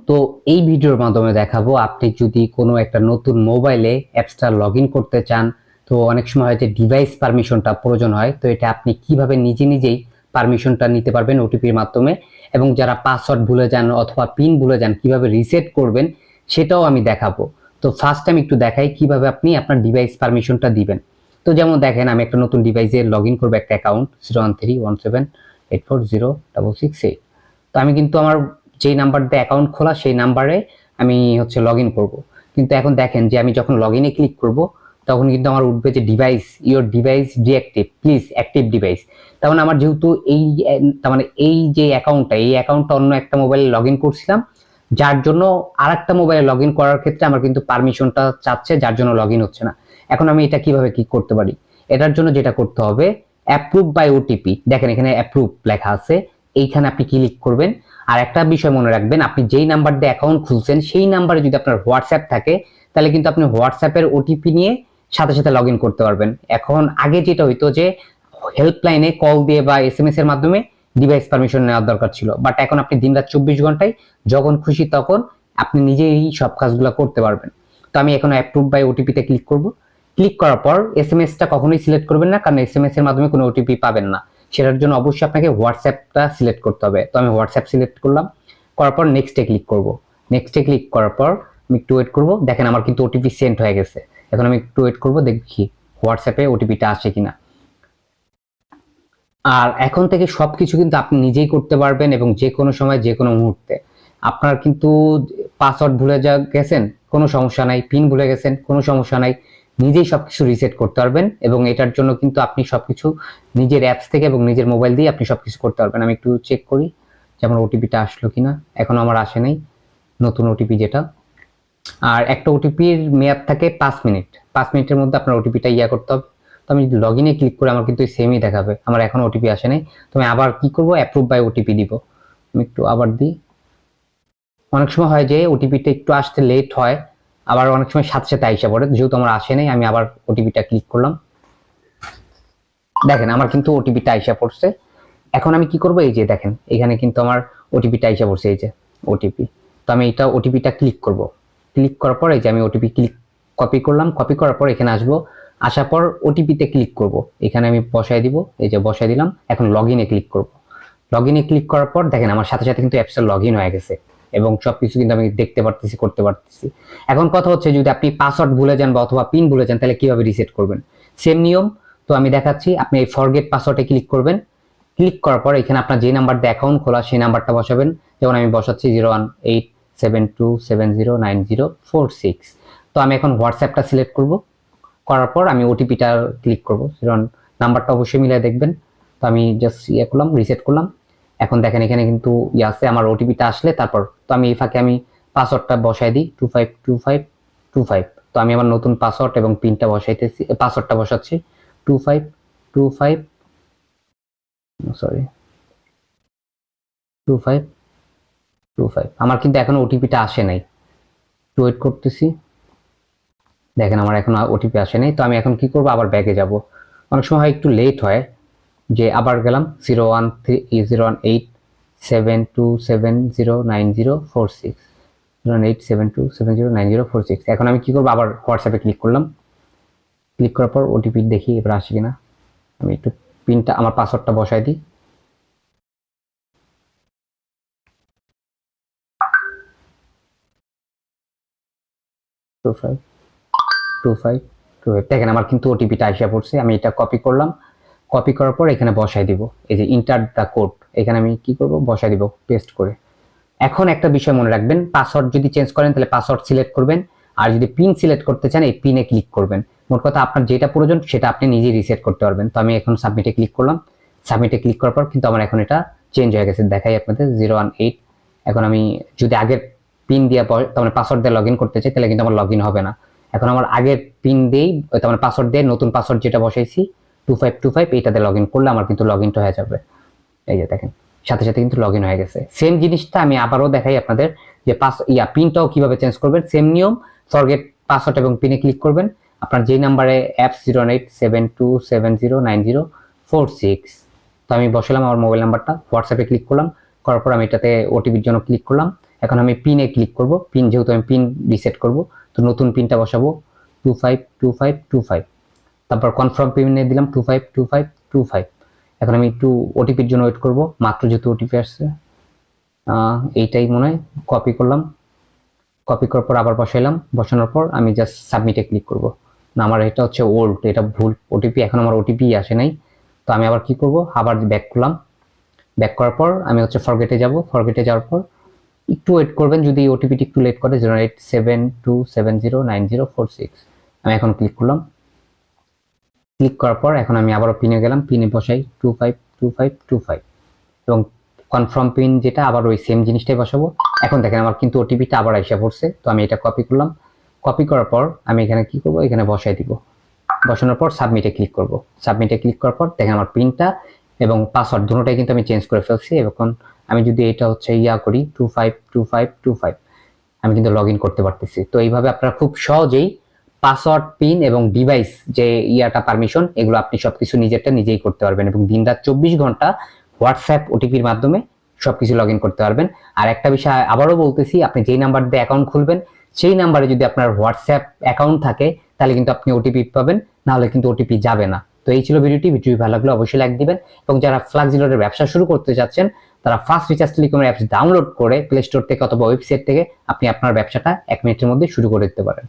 তো এই ভিডিওর মাধ্যমে দেখাবো আপনি যদি কোনো একটা নতুন মোবাইলে অ্যাপসটা লগ ইন করতে চান, তো অনেক সময় হয়তো ডিভাইস পারমিশনটা প্রয়োজন হয়, তো এটা আপনি কিভাবে নিজে নিজেই পারমিশনটা নিতে পারবেন ওটিপির মাধ্যমে, এবং যারা পাসওয়ার্ড ভুলে যান অথবা পিন ভুলে যান কিভাবে রিসেট করবেন সেটাও আমি দেখাবো। তো ফার্স্ট আমি একটু দেখাই কিভাবে আপনি আপনার ডিভাইস পারমিশনটা দিবেন। তো যেমন দেখেন, আমি একটা নতুন ডিভাইসে লগ ইন করবো একটা অ্যাকাউন্ট 01317840668। তো আমি কিন্তু আমার যেই নাম্বার দিয়ে অ্যাকাউন্ট খোলা সেই নাম্বারে আমি লগ ইন করবো। কিন্তু এখন দেখেন যে আমি যখন লগ ইনে ক্লিক করব তখন কিন্তু আমার উঠবে যে device your device deactive, please active device. তার মানে আমার যেহেতু তার মানে এই যে অ্যাকাউন্টটা অন্য একটা মোবাইলে লগ ইন করছিলাম, যার জন্য আর একটা মোবাইলে লগ ইন করার ক্ষেত্রে আমার কিন্তু পারমিশনটা চাচ্ছে, যার জন্য লগ ইন হচ্ছে না। এখন আমি এটা কিভাবে কি করতে পারি? এটার জন্য যেটা করতে হবে, অ্যাপ্রুভ বাই ওটিপি, দেখেন এখানে অ্যাপ্রুভ লেখা আছে, এইখানে আপনি ক্লিক করবেন। আর একটা বিষয় মনে রাখবেন, আপনি যেই নাম্বার দিয়ে অ্যাকাউন্ট খুলছেন সেই নাম্বারে যদি আপনার হোয়াটসঅ্যাপ থাকে তাহলে কিন্তু আপনি হোয়াটসঅ্যাপের ওটিপি নিয়ে সাথে সাথে লগ ইন করতে পারবেন। এখন আগে যেটা হইতো যে হেল্পলাইনে কল দিয়ে বা এসএমএস এর মাধ্যমে ডিভাইস পারমিশন নেওয়ার দরকার ছিল, বাট এখন আপনি দিনরাত 24 ঘন্টায় যখন খুশি তখন আপনি নিজেই সব কাজগুলো করতে পারবেন। তো আমি এখন অ্যাপ্রুভ বাই ওটিপিতে ক্লিক করব। ক্লিক করার পর এসএমএসটা কখনোই সিলেক্ট করবেন না, কারণ এসএমএস এর মাধ্যমে কোনো ওটিপি পাবেন না। সেটার জন্য অবশ্যই আপনাকে হোয়াটসঅ্যাপটা সিলেক্ট করতে হবে। তো আমি হোয়াটসঅ্যাপ সিলেক্ট করলাম, করার পর নেক্সটে ক্লিক করব। নেক্সটে ক্লিক করার পর আমি একটু ওয়েট করব। দেখেন আমার কিন্তু ওটিপি সেন্ড হয়ে গেছে। এখন আমি একটু ওয়েট করব, দেখি হোয়াটসঅ্যাপে ওটিপিটা আসে কিনা। আর এখন থেকে সবকিছু কিন্তু আপনি নিজেই করতে পারবেন, এবং যে কোনো সময় যে কোনো মুহূর্তে। আপনার কিন্তু পাসওয়ার্ড ভুলে গেছেন, কোনো সমস্যা নাই, পিন ভুলে গেছেন, কোনো সমস্যা নাই, নিজেই সবকিছু রিসেট করতে পারবেন। এবং এটার জন্য কিন্তু আপনি সবকিছু নিজের অ্যাপস থেকে এবং নিজের মোবাইল দিয়ে আপনি সবকিছু করতে পারবেন। আমি একটু চেক করি যে আমার ওটিপিটা আসলো কিনা। এখন আমার আসে নাই নতুন ওটিপি যেটা। আর একটা ওটিপির মেয়াদ থাকে 5 মিনিট, 5 মিনিটের মধ্যে আপনার ওটিপিটা করতে হবে। তো আমি লগ ইনে ক্লিক করে আমার কিন্তু সেমই দেখাবে, আমার এখন ওটিপি আসে নাই। তো আমি আবার কি করব, অ্যাপ্রুভ বাই ওটিপি দিব। আমি একটু আবার দিই। অনেক সময় হয় যে ওটিপিটা একটু আসতে লেট হয়, আবার অনেক সময় সাথে সাথে আইসা পড়ে। যেহেতু আমার আসে নাই, আমি আবার ওটিপিটা ক্লিক করলাম। দেখেন আমার কিন্তু ওটিপিটা আইসা পড়ছে। এখন আমি কি করব, এই যে দেখেন এখানে কিন্তু আমার ওটিপিটা আইসা পড়ছে, এই যে ওটিপি। তো আমি এটা ওটিপিটা ক্লিক করব। ক্লিক করার পর এই যে আমি ওটিপি কপি করলাম, কপি করার পর এখানে আসবো। আসার পর ওটিপিতে ক্লিক করব, এখানে আমি বসায় দিব, এই যে বসায় দিলাম। এখন লগ ইনে ক্লিক করব। লগ ইনে ক্লিক করার পর দেখেন আমার সাথে সাথে কিন্তু অ্যাপসটা লগ ইন হয়ে গেছে, এবং সবকিছু কিন্তু আমি দেখতে পারতেছি, করতে পারতেছি। এখন কথা হচ্ছে, যদি আপনি পাসওয়ার্ড ভুলে যান বা অথবা পিন ভুলে যান তাহলে কিভাবে রিসেট করবেন? সেম নিয়ম। তো আমি দেখাচ্ছি, আপনি এই ফরগেট পাসওয়ার্ডে ক্লিক করবেন। ক্লিক করার পর এখানে আপনার যে নাম্বার দিয়ে অ্যাকাউন্ট খোলা সেই নাম্বারটা বসাবেন। যেমন আমি বসাচ্ছি 01872709046। তো আমি এখন হোয়াটসঅ্যাপটা সিলেক্ট করব। করার পর আমি ওটিপিটা ক্লিক করব। নাম্বারটা অবশ্যই মিলিয়ে দেখবেন। তো আমি জাস্ট করলাম, রিসেট করলাম। এখন দেখেন এখানে কিন্তু আছে আমার ওটিপিটা আসলে তারপর। তো আমি এই ফাঁকে আমি পাসওয়ার্ডটা বসাই দিই 252525। তো আমি আমার নতুন পাসওয়ার্ড এবং পিনটা বসাইতেছি, পাসওয়ার্ডটা বসাচ্ছি 2525, সরি 2525। আমার কিন্তু এখনো ওটিপিটা আসে নাই, ওয়েট করতেছি। দেখেন আমার এখন ওটিপি আসে নাই। তো আমি এখন কি করব, আবার ব্যাকে যাব। অনেক সময় একটু লেট হয়, যে আবার গেলাম 0130872709046, 01872709046। এখন আমি কি করবো, আবার হোয়াটসঅ্যাপে ক্লিক করলাম। ক্লিক করার পর ওটিপি দেখি এবার আসে কিনা। আমি একটু পিনটা, আমার পাসওয়ার্ডটা বসাই দিই। দেখেন আমার কিন্তু ওটিপিটা আসিয়া পড়ছে। আমি এটা কপি করলাম, কপি করার পর এখানে বসাই দিব, এই যে ইন্টার দ্য কোড, এখানে আমি কি করব, বসাই দিব পেস্ট করে। এখন একটা বিষয় মনে রাখবেন, পাসওয়ার্ড যদি চেঞ্জ করেন তাহলে পাসওয়ার্ড সিলেক্ট করবেন, আর যদি পিন সিলেক্ট করতে চান এই পিনে ক্লিক করবেন। মোট কথা আপনার যেটা প্রয়োজন সেটা আপনি নিজেই রিসেট করতে পারবেন। তো আমি এখন সাবমিটে ক্লিক করলাম। সাবমিটে ক্লিক করার পর কিন্তু আমার এখন এটা চেঞ্জ হয়ে গেছে, দেখাই আপনাদের 018। এখন আমি যদি আগের পিন দিয়ে তার পাসওয়ার্ড দিয়ে লগ ইন করতে চাই তাহলে কিন্তু আমার লগ ইন হবে না। এখন আমার আগের পিন দিয়েই, তার পাসওয়ার্ড দিয়ে নতুন পাসওয়ার্ড যেটা বসাইছি 2525, এইটাতে লগ ইন করলে আমার কিন্তু লগ ইনটা হয়ে যাবে। এই যে দেখেন সাথে সাথে কিন্তু লগ ইন হয়ে গেছে। সেম জিনিসটা আমি আবারও দেখাই আপনাদের, যে পিনটাও কিভাবে চেঞ্জ করবেন। সেম নিয়ম, ফরগেট পাসওয়ার্ড এবং পিনে ক্লিক করবেন। আপনার যেই নাম্বারে অ্যাপস 01872709046। তো আমি বসালাম আমার মোবাইল নাম্বারটা, হোয়াটসঅ্যাপে ক্লিক করলাম, করার পর আমি এটাতে ওটিপির জন্য ক্লিক করলাম। এখন আমি পিনে ক্লিক করব, পিন যেহেতু আমি পিন রিসেট করব, তো নতুন পিনটা বসাবো 252525। তারপর কনফার্ম পিনে দিলাম 252525। এখন আমি একটু ওটিপির জন্য ওয়েট করব, মাত্র যেহেতু ওটিপি আসছে। এইটাই মনে হয়, কপি করলাম, কপি করার পর আবার বসাইলাম, বসানোর পর আমি জাস্ট সাবমিটে ক্লিক করব। না, আমার এটা হচ্ছে ওল্ড, এটা ভুল ওটিপি, এখন আমার ওটিপি আসে নাই। তো আমি আবার কি করব, আবার ব্যাক করলাম, ব্যাক করার পর আমি হচ্ছে ফরগেটে যাব, ফরগেটে যাওয়ার পর একটু ওয়েট করবেন, যদি ওটিপিটি একটু লেট করে 0872709046। আমি এখন ক্লিক করলাম, ক্লিক করার পর এখন আমি আবারও পিনে গেলাম, পিনে বসাই 252525 এবং কনফার্ম পিন যেটা আবার ওই সেম জিনিসটাই বসাবো। এখন দেখেন আমার কিন্তু ওটিপিটা আবার আইসা পড়ছে, তো আমি এটা কপি করলাম, কপি করার পর আমি এখানে কি করব, এখানে বসাই দিব, বসানোর পর সাবমিটে ক্লিক করব। সাবমিটে ক্লিক করার পর দেখেন আমার পিনটা এবং পাসওয়ার্ড দুটোটাই কিন্তু আমি চেঞ্জ করে ফেলছি। এখন আমি যদি এটা হচ্ছে করি 252525, আমি কিন্তু লগ ইন করতে পারতেছি। তো এইভাবে আপনারা খুব সহজেই পাসওয়ার্ড, পিন এবং ডিভাইস যে পারমিশন, এগুলো আপনি সবকিছু নিজেরটা নিজেই করতে পারবেন এবং দিনরাত 24 ঘন্টা হোয়াটসঅ্যাপ ওটিপির মাধ্যমে সবকিছু লগ ইন করতে পারবেন। আর একটা বিষয় আবারও বলতেছি, আপনি যেই নাম্বার দিয়ে অ্যাকাউন্ট খুলবেন সেই নাম্বারে যদি আপনার হোয়াটসঅ্যাপ অ্যাকাউন্ট থাকে তাহলে কিন্তু আপনি ওটিপি পাবেন, না হলে কিন্তু ওটিপি যাবে না। তো এই ছিল ভিডিওটি ভালো লাগলে অবশ্যই লাইক দিবেন এবং যারা ফ্লাক্সিলোডের ব্যবসা শুরু করতে যাচ্ছেন তারা ফাস্ট রিচার্জ টেলিকমের অ্যাপস ডাউনলোড করে প্লে স্টোর থেকে অথবা ওয়েবসাইট থেকে আপনি আপনার ব্যবসাটা 1 মিনিটের মধ্যে শুরু করে দিতে পারেন।